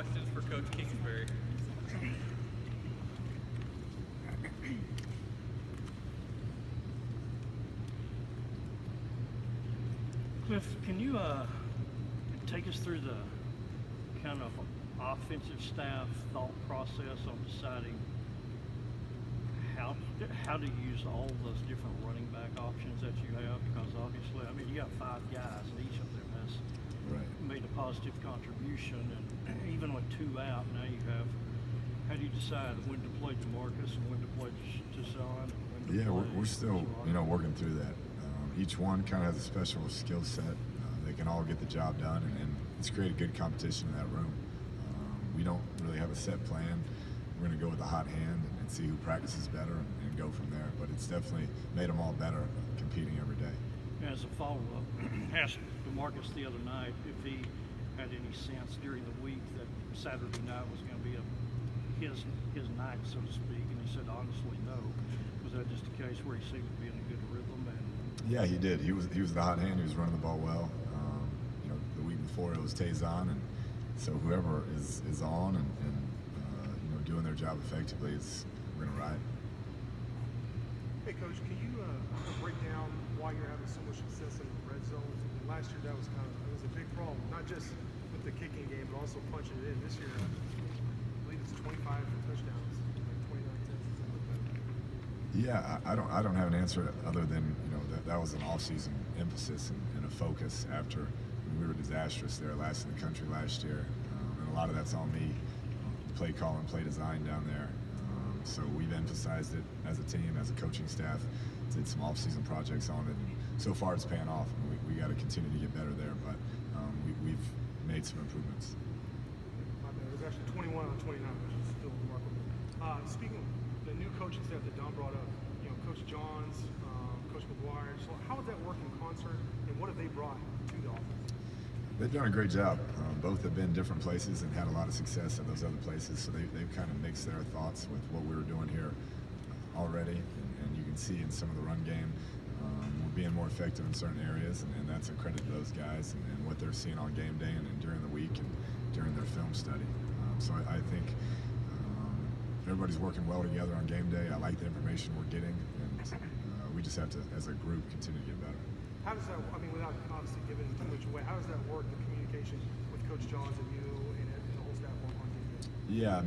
questions for Coach Kingsbury. Kliff, can you take us through the kind of offensive staff thought process on deciding how to use all those different running back options that you have? Because obviously, I mean, you got 5 guys, and each of them has made a positive contribution, and even with 2 out, now you have. How do you decide when to play DeMarcus and when to play Deshaun? We're still working through that. Each one kind of has a special skill set. They can all get the job done, and it's created good competition in that room. We don't really have a set plan. We're going to go with the hot hand and see who practices better and go from there. But it's definitely made them all better competing every day. As a follow-up, asked DeMarcus the other night if he had any sense during the week that Saturday night was going to be his night, so to speak, and he said honestly no. Was that just a case where he seemed to be in a good rhythm? Yeah, he did. He was the hot hand. He was running the ball well. The week before it was Tazon, and so whoever is on and doing their job effectively is we're gonna ride. Hey, Coach, can you break down why you're having so much success in the red zone? And last year that was it was a big problem, not just with the kicking game, but also punching it in. This year, I believe it's 25 touchdowns, like 29 touchdowns, something like that. Yeah, I don't have an answer other than that was an off-season emphasis and a focus after we were disastrous there, last in the country last year, and a lot of that's on me. Play call and play design down there. So we've emphasized it as a team, as a coaching staff, did some off-season projects on it. And so far it's paying off, and we got to continue to get better there, but we've made some improvements. My bad. It was actually 21 on 29, which is still remarkable. Speaking of the new coaching staff that Don brought up, Coach Johns, Coach McGuire, so how would that work in concert, and what have they brought to the offense? They've done a great job. Both have been different places and had a lot of success at those other places, so they've kind of mixed their thoughts with what we were doing here already, and you can see in some of the run game we're being more effective in certain areas, and that's a credit to those guys and what they're seeing on game day and during the week and during their film study. So I think everybody's working well together on game day. I like the information we're getting, and we just have to, as a group, continue to get better. How does that, without obviously giving too much away, how does that work, the communication with Coach Johns and you and the whole staff on game day? Yeah,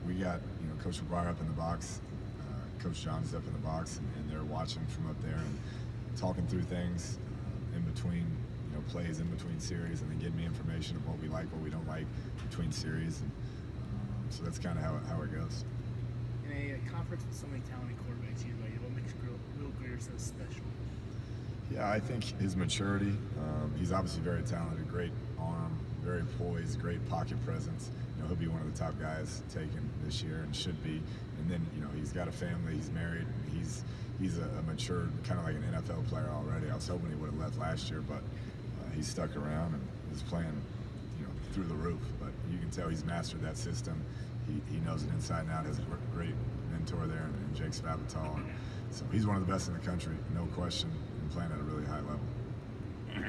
we got Coach McGuire up in the box, Coach Johns up in the box, and they're watching from up there and talking through things in between plays, in between series, and then getting me information of what we like, what we don't like between series, and so that's kind of how it goes. In a conference with so many talented quarterbacks here, what makes Will Greer so special? Yeah, I think his maturity. He's obviously very talented, great arm, very poised, great pocket presence. He'll be one of the top guys taken this year and should be. And then he's got a family, he's married, he's a mature, kind of like an NFL player already. I was hoping he would have left last year, but he's stuck around and is playing through the roof. But you can tell he's mastered that system. He knows it inside and out. Has a great mentor there in Jake Spavital. So he's one of the best in the country, no question, and playing at a really high level.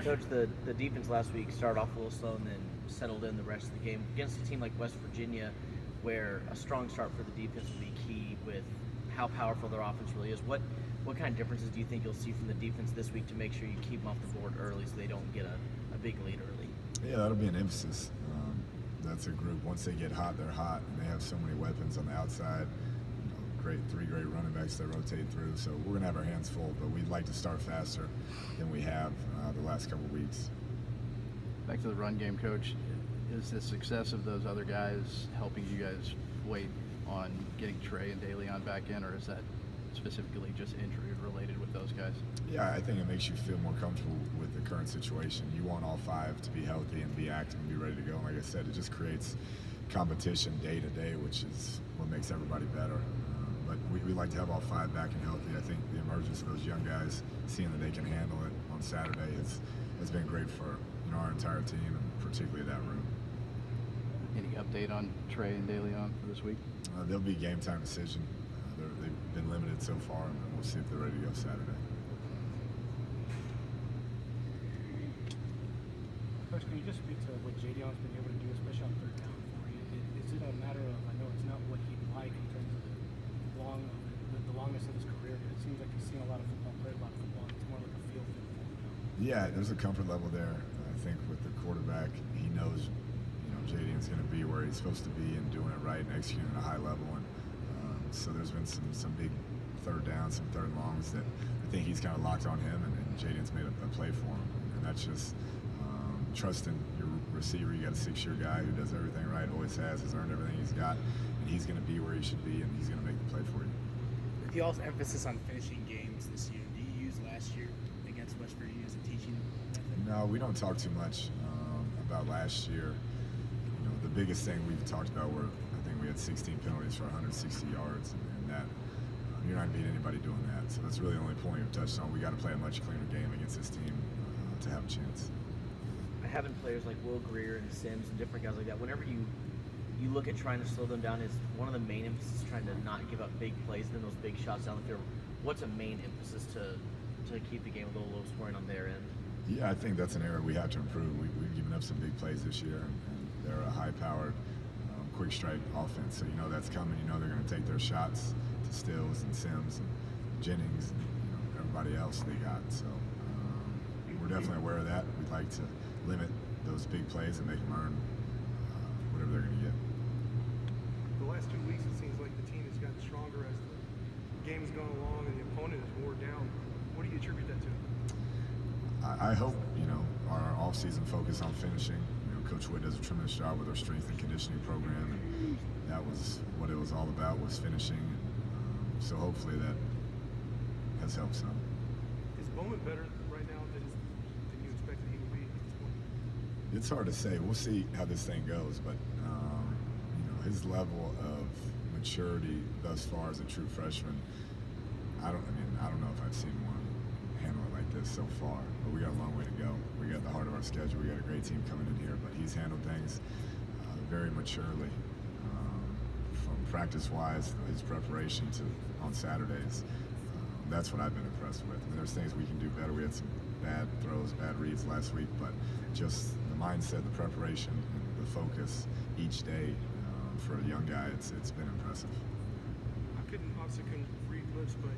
Coach, the defense last week started off a little slow and then settled in the rest of the game. Against a team like West Virginia, where a strong start for the defense will be key with how powerful their offense really is, what kind of differences do you think you'll see from the defense this week to make sure you keep them off the board early so they don't get a big lead early? Yeah, that'll be an emphasis. That's a group, once they get hot, they're hot, and they have so many weapons on the outside. Three great running backs that rotate through, so we're going to have our hands full, but we'd like to start faster than we have the last couple of weeks. Back to the run game, Coach. Is the success of those other guys helping you guys wait on getting Trey and Daly on back in, or is that specifically just injury related with those guys? Yeah, I think it makes you feel more comfortable with the current situation. You want all 5 to be healthy and be active and be ready to go. And like I said, it just creates competition day to day, which is what makes everybody better. But we like to have all 5 back and healthy. I think the emergence of those young guys, seeing that they can handle it on Saturday, has been great for our entire team, and particularly that room. Any update on Trey and De Leon for this week? They'll be game time decision. They've been limited so far, and we'll see if they're ready to go Saturday. Coach, can you just speak to what Jadion's been able to do, especially on third down for you? Is it a matter of, I know it's not what he'd like in terms of the longness of his career, but it seems like he's seen a lot of football, played a lot of football. It's more like a feel thing for him now. Yeah, there's a comfort level there. I think with the quarterback, he knows, Jadian's going to be where he's supposed to be and doing it right and executing at a high level. And so there's been some big third downs, some third longs that I think he's kind of locked on him, and Jadian's made a play for him. And that's just trusting your receiver. You got a 6-year guy who does everything right, always has earned everything he's got, and he's going to be where he should be, and he's going to make the play for you. With y'all's emphasis on finishing games this year, do you use last year against West Virginia as a teaching method? No, we don't talk too much about last year. The biggest thing we've talked about were, I think we had 16 penalties for 160 yards, and that you're not beating anybody doing that. So that's really the only point you've touched on. We got to play a much cleaner game against this team to have a chance. Having players like Will Greer and Sims and different guys like that, whenever you look at trying to slow them down, is one of the main emphasis trying to not give up big plays and then those big shots down the field. What's a main emphasis to keep the game a little low scoring on their end? Yeah, I think that's an area we have to improve. We've given up some big plays this year, and they're a high-powered, quick strike offense. So that's coming. They're going to take their shots to Stills and Sims and Jennings and everybody else they got. So we're definitely aware of that. We'd like to limit those big plays and make them earn whatever they're going to get. The last 2 weeks, it seems like the team has gotten stronger as the game has gone along and the opponent has wore down. What do you attribute that to? I hope, our off-season focus on finishing. Coach Wood does a tremendous job with our strength and conditioning program, and that was what it was all about, was finishing. So hopefully that has helped some. Is Bowman better right now than you expected he would be at this point? It's hard to say. We'll see how this thing goes, but his level of maturity thus far as a true freshman, I don't know if I've seen one handle it like this so far, but we got a long way to go. We got the heart of our schedule. We got a great team coming in here, but he's handled things very maturely. From practice-wise, his preparation to on Saturdays, that's what I've been impressed with. There's things we can do better. We had some bad throws, bad reads last week, but just the mindset, the preparation, and the focus each day for a young guy, it's been impressive. I obviously couldn't read lips, but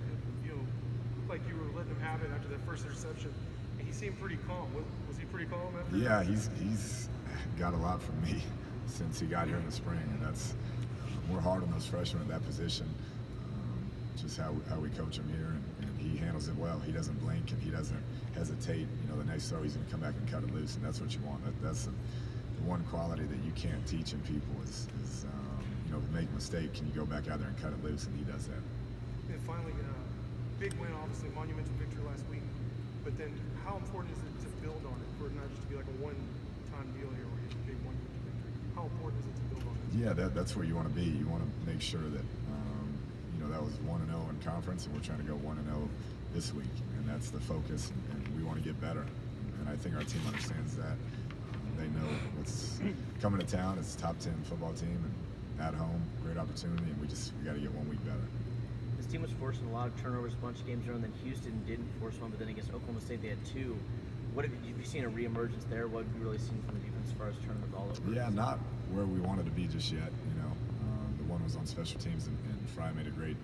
looked like you were letting him have it after that first interception. And he seemed pretty calm. Was he pretty calm after? Yeah, he's got a lot from me since he got here in the spring, and that's we're hard on those freshmen at that position. Just how we coach him here, and he handles it well. He doesn't blink and he doesn't hesitate. The next throw he's going to come back and cut it loose, and that's what you want. That's the one quality that you can't teach in people is make a mistake, can you go back out there and cut it loose, and he does that. And finally, big win, obviously monumental victory last week. But then, how important is it to build on it, for it not just to be like a one-time deal here where you get a big monumental victory? How important is it to build on it? Yeah, that's where you want to be. You want to make sure that that was 1-0 in conference, and we're trying to go 1-0 this week, and that's the focus. And we want to get better, and I think our team understands that. They know what's coming to town. It's a top 10 football team, and at home, great opportunity, and we got to get 1 week better. This team was forcing a lot of turnovers, a bunch of games around. Then Houston didn't force one, but then against Oklahoma State they had 2. What have you seen a reemergence there? What have you really seen from the defense as far as turning the ball over? Yeah, not where we wanted to be just yet. The one was on special teams, and Fry made a great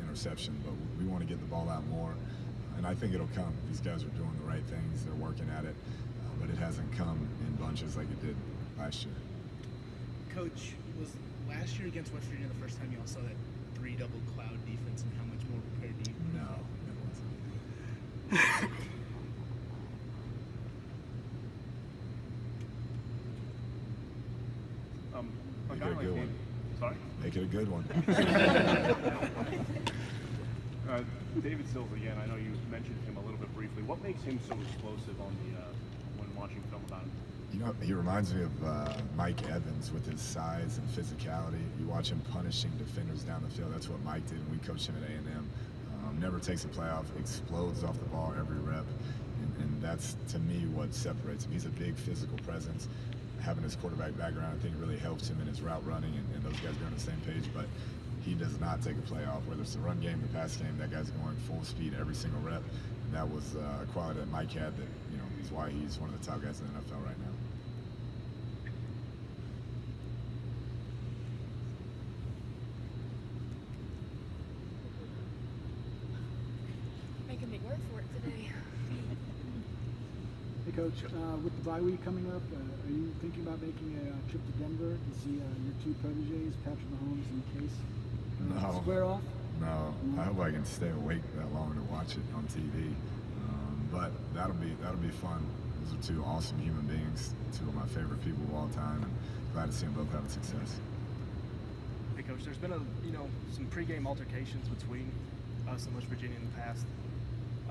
interception, but we want to get the ball out more, and I think it'll come. These guys are doing the right things. They're working at it, but it hasn't come in bunches like it did last year. Coach, was last year against West Virginia the first time y'all saw that 3 double cloud defense, and how much more prepared do you? No, it wasn't. Make it a good one. Sorry? Make it a good one. David Sills again. I know you mentioned him a little bit briefly. What makes him so explosive on the when watching film about him? He reminds me of Mike Evans with his size and physicality. You watch him punishing defenders down the field. That's what Mike did when we coached him at A&M. Never takes a playoff, explodes off the ball every rep, and that's, to me, what separates him. He's a big physical presence. Having his quarterback background, I think, really helps him in his route running, and those guys are on the same page, but he does not take a play off. Whether it's the run game, the pass game, that guy's going full speed every single rep. And that was a quality that Mike had that, is why he's one of the top guys in the NFL right now. Coach. With the bye week coming up, are you thinking about making a trip to Denver to see your two protégés, Patrick Mahomes and Case, No. square off? No, I hope I can stay awake that long to watch it on TV. But that'll be fun. Those are two awesome human beings, two of my favorite people of all time, and glad to see them both having success. Hey, Coach, there's been some pregame altercations between us and West Virginia in the past.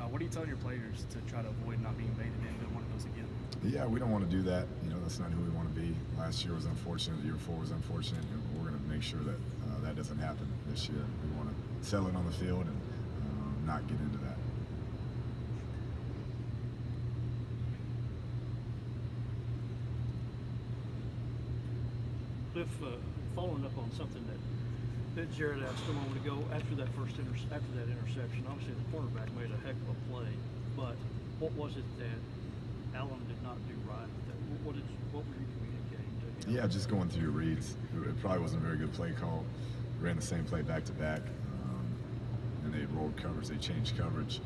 What are you telling your players to try to avoid not being baited into one of those again? Yeah, we don't want to do that. That's not who we want to be. Last year was unfortunate. The year before was unfortunate. And we're going to make sure that that doesn't happen this year. We want to settle it on the field and not get into that. Cliff, following up on something that Jared asked a moment ago, after that interception, obviously the cornerback made a heck of a play, but what was it that Allen did not do right? What were you communicating to him? Yeah, just going through your reads. It probably wasn't a very good play call. We ran the same play back to back, and they rolled coverage. They changed coverage,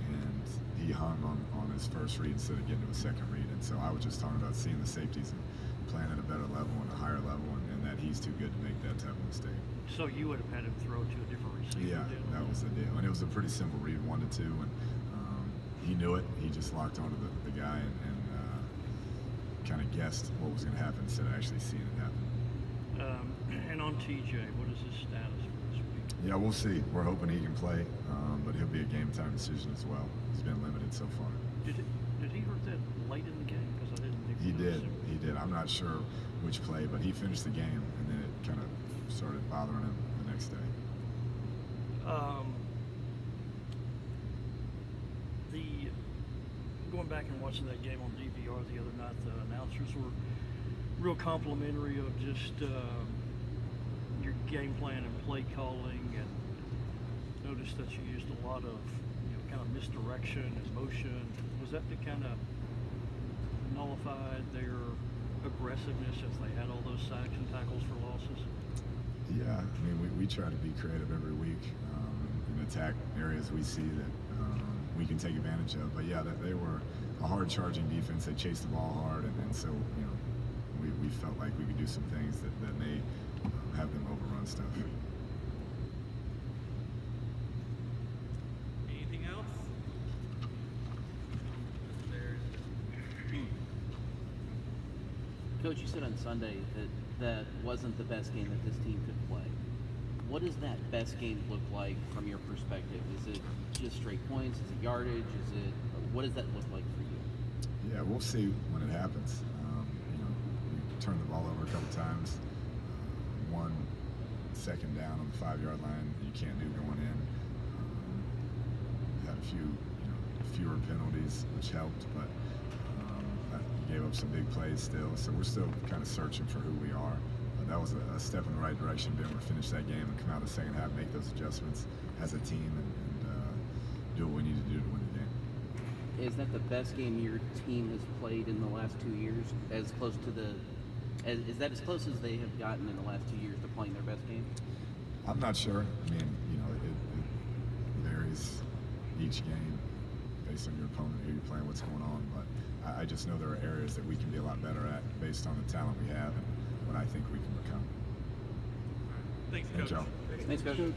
and he hung on his first read instead of getting to a second read. And so I was just talking about seeing the safeties and playing at a better level and a higher level, and that he's too good to make that type of mistake. So you would have had him throw to a different receiver? Yeah, that was the deal. And it was a pretty simple read, 1 to 2, and he knew it. He just locked onto the guy and kind of guessed what was going to happen instead of actually seeing it happen. And on TJ, what is his status for this week? Yeah, we'll see. We're hoping he can play, but he'll be a game-time decision as well. He's been limited so far. Did he hurt that late in the game? Because I didn't think He did. I'm not sure which play, but he finished the game, and then it kind of started bothering him the next day. Going back and watching that game on DVR the other night, the announcers were real complimentary of just your game plan and play calling, and noticed that you used a lot of kind of misdirection and motion. Was that to kind of nullify their aggressiveness if they had all those sacks and tackles for losses? Yeah, I mean, we try to be creative every week and attack areas we see that we can take advantage of. But yeah, they were a hard-charging defense. They chased the ball hard, and so we felt like we could do some things that may have them overrun stuff. Anything else? Coach, you said on Sunday that wasn't the best game that this team could play. What does that best game look like from your perspective? Is it just straight points? Is it yardage? What does that look like for you? Yeah, we'll see when it happens. We turned the ball over a couple times. 1 second down on the 5-yard line, you can't do going in. Had a few, fewer penalties, which helped, but we gave up some big plays still. So we're still kind of searching for who we are. But that was a step in the right direction. Being able to finish that game and come out the second half, make those adjustments as a team, and do what we need to do to win the game. Is that the best game your team has played in the last 2 years? Is that as close as they have gotten in the last 2 years to playing their best game? I'm not sure. I mean, it varies each game based on your opponent, who you're playing, what's going on. But I just know there are areas that we can be a lot better at based on the talent we have and what I think we can become. Thanks, Thanks, Coach. y'all. Thanks, Coach.